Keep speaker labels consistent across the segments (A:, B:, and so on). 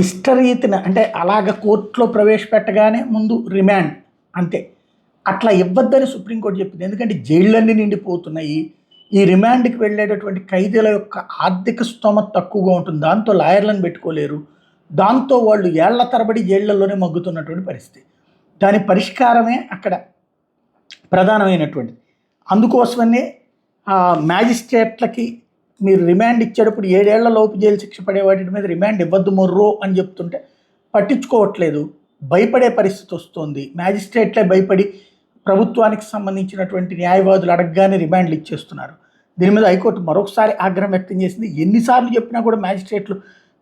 A: ఇష్టరీతిన అంటే అలాగ కోర్టులో ప్రవేశపెట్టగానే ముందు రిమాండ్ అంతే. అట్లా ఇవ్వద్దని సుప్రీంకోర్టు చెప్పింది. ఎందుకంటే జైళ్ళన్నీ నిండిపోతున్నాయి. ఈ రిమాండ్‌కి వెళ్ళేటటువంటి ఖైదీల యొక్క ఆర్థిక స్తోమత తక్కువగా ఉంటుంది. దాంతో లాయర్‌లను పెట్టుకోలేరు. దాంతో వాళ్ళు ఏళ్ల తరబడి జైళ్ళలోనే మగ్గుతున్నటువంటి పరిస్థితి. దాని పరిష్కారమే అక్కడ ప్రధానమైనటువంటిది. అందుకోసమనే మ్యాజిస్ట్రేట్లకి మీరు రిమాండ్ ఇచ్చేటప్పుడు 7 ఏళ్ల లోపు జైలు శిక్ష పడే వాటి మీద రిమాండ్ ఇవ్వద్దు మొర్రో అని చెప్తుంటే పట్టించుకోవట్లేదు. భయపడే పరిస్థితి వస్తుంది. మ్యాజిస్ట్రేట్లే భయపడి ప్రభుత్వానికి సంబంధించినటువంటి న్యాయవాదులు అడగగానే రిమాండ్లు ఇచ్చేస్తున్నారు. దీని మీద హైకోర్టు మరొకసారి ఆగ్రహం వ్యక్తం చేసింది. ఎన్నిసార్లు చెప్పినా కూడా మ్యాజిస్ట్రేట్లు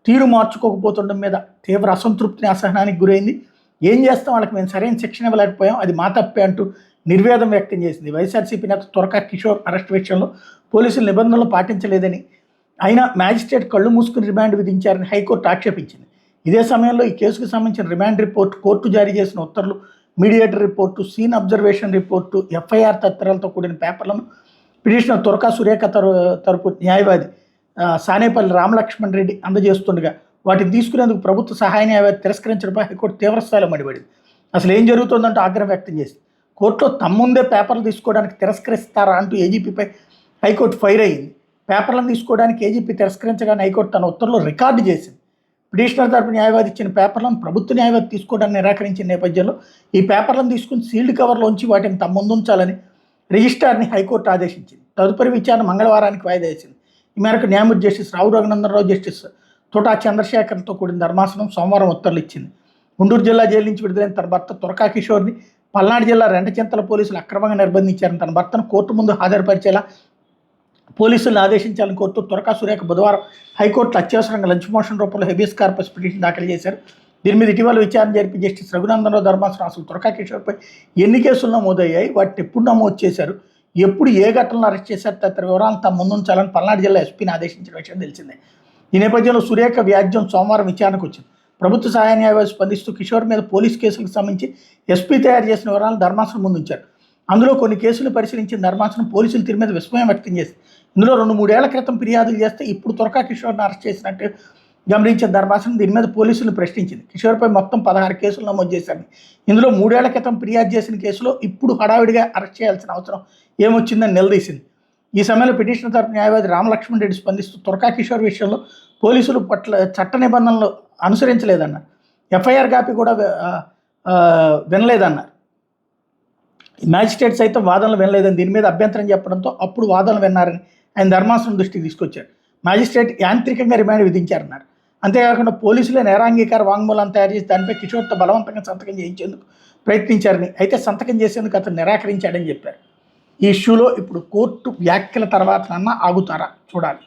A: తీరు మార్చుకోకపోతుండడం మీద తీవ్ర అసంతృప్తిని, అసహనానికి గురైంది. ఏం చేస్తాం, వాళ్ళకి మేము సరైన శిక్షణ ఇవ్వలేకపోయాం, అది మా తప్పే అంటూ నిర్వేదం వ్యక్తం చేసింది. వైఎస్ఆర్సీపీ నేత తురకా కిషోర్ అరెస్ట్ విషయంలో పోలీసులు నిబంధనలు పాటించలేదని, అయినా మ్యాజిస్ట్రేట్ కళ్ళు మూసుకుని రిమాండ్ విధించారని హైకోర్టు ఆక్షేపించింది. ఇదే సమయంలో ఈ కేసుకు సంబంధించిన రిమాండ్ రిపోర్టు, కోర్టు జారీ చేసిన ఉత్తర్వులు, mediator report, scene observation report, FIR తత్రాలతో కూడిన పేపర్లను పిటిషనర్ తురకా సురేఖ తరపు న్యాయవాది సానేపల్లి రామలక్ష్మణ్ రెడ్డి అందజేస్తుండగా వాటిని తీసుకునేందుకు ప్రభుత్వ సహాయ న్యాయవాది తిరస్కరించడంపై హైకోర్టు తీవ్రస్థాయిలో మండిపడింది. అసలు ఏం జరుగుతుందంటూ ఆగ్రహం వ్యక్తం చేసింది. కోర్టులో తమ ముందే పేపర్లు తీసుకోవడానికి తిరస్కరిస్తారా అంటూ ఏజీపీపై హైకోర్టు ఫైర్ అయ్యింది. పేపర్లను తీసుకోవడానికి ఏజీపీ తిరస్కరించగానే హైకోర్టు తన ఉత్తర్వులు రికార్డు చేసింది. పిటిషనర్ తరపు న్యాయవాది ఇచ్చిన పేపర్లను ప్రభుత్వ న్యాయవాది తీసుకోవడానికి నిరాకరించిన నేపథ్యంలో ఈ పేపర్లను తీసుకుని సీల్డ్ కవర్లోంచి వాటిని తమ ముందుంచాలని రిజిస్ట్రార్ని హైకోర్టు ఆదేశించింది. తదుపరి విచారణ మంగళవారానికి వాయిదా వేసింది. ఈ మేరకు న్యాయమూర్తి జస్టిస్ రావు రఘునందనరావు, జస్టిస్ తోటా చంద్రశేఖర్తో కూడిన ధర్మాసనం సోమవారం ఉత్తర్వులు ఇచ్చింది. గుంటూరు జిల్లా జైలు నుంచి విడుదలైన తన భర్త తురకా కిషోర్ని పల్నాడు జిల్లా రెంటచింతల పోలీసులు అక్రమంగా నిర్బంధించారని, తన భర్తను కోర్టు ముందు హాజరుపరిచేలా పోలీసులను ఆదేశించాలని కోరుతూ తురకా సురేఖ బుధవారం హైకోర్టులో అత్యవసరంగా లంచ్ మోషన్ రూపంలో హెబియస్ కార్పస్ పిటిషన్ దాఖలు చేశారు. దీని మీద ఇటీవల విచారణ జరిపి జస్టిస్ రఘునందనరావు ధర్మాసనం అసలు తురకా కిషోర్పై ఎన్ని కేసులు నమోదయ్యాయి, వాటిని ఎప్పుడు నమోదు చేశారు, ఎప్పుడు ఏ ఘటనలో అరెస్ట్ చేశారు తదితర వివరాలను తమ ముందుంచాలని పల్నాడు జిల్లా ఎస్పీని ఆదేశించిన విషయం తెలిసిందే. ఈ నేపథ్యంలో సురేఖ వ్యాజ్యం సోమవారం విచారణకు వచ్చింది. ప్రభుత్వ సహాయ న్యాయవాది స్పందిస్తూ కిషోర్ మీద పోలీసు కేసులకు సంబంధించి ఎస్పీ తయారు చేసిన వివరాలను ధర్మాసనం ముందుంచారు. అందులో కొన్ని కేసులు పరిశీలించిన ధర్మాసనం పోలీసుల తీరు మీద విస్మయం వ్యక్తం చేసింది. ఇందులో 2-3 ఏళ్ల క్రితం ఫిర్యాదులు చేస్తే ఇప్పుడు తురకా కిషోర్ని అరెస్ట్ చేసినట్టు గమనించిన ధర్మాసనం దీని మీద పోలీసులను ప్రశ్నించింది. కిషోర్పై మొత్తం 16 కేసులు నమోదు చేశారని, ఇందులో 3 ఏళ్ల క్రితం ఫిర్యాదు చేసిన కేసులో ఇప్పుడు హడావిడిగా అరెస్ట్ చేయాల్సిన అవసరం ఏమొచ్చిందని నిలదీసింది. ఈ సమయంలో పిటిషనర్ తరపు న్యాయవాది రామలక్ష్మణ్ రెడ్డి స్పందిస్తూ తురకా కిషోర్ విషయంలో పోలీసులు పట్ల చట్ట నిబంధనలు అనుసరించలేదన్నారు. ఎఫ్ఐఆర్ కాపీ కూడా వినలేదన్నారు. మ్యాజిస్ట్రేట్ సైతం వాదనలు వినలేదని, దీని మీద అభ్యంతరం చెప్పడంతో అప్పుడు వాదనలు విన్నారని ఆయన ధర్మాసనం దృష్టికి తీసుకొచ్చారు. మ్యాజిస్ట్రేట్ యాంత్రికంగా రిమాండ్ విధించారన్నారు. అంతేకాకుండా పోలీసులే నేరాంగీకార వాంగ్మూలాన్ని తయారు చేసి దానిపై కిషోర్తో బలవంతంగా సంతకం చేయించేందుకు ప్రయత్నించారని, అయితే సంతకం చేసేందుకు అతను నిరాకరించాడని చెప్పారు. ఈ ఇష్యూలో ఇప్పుడు కోర్టు వ్యాఖ్యల తర్వాతనన్నా ఆగుతారా చూడాలి.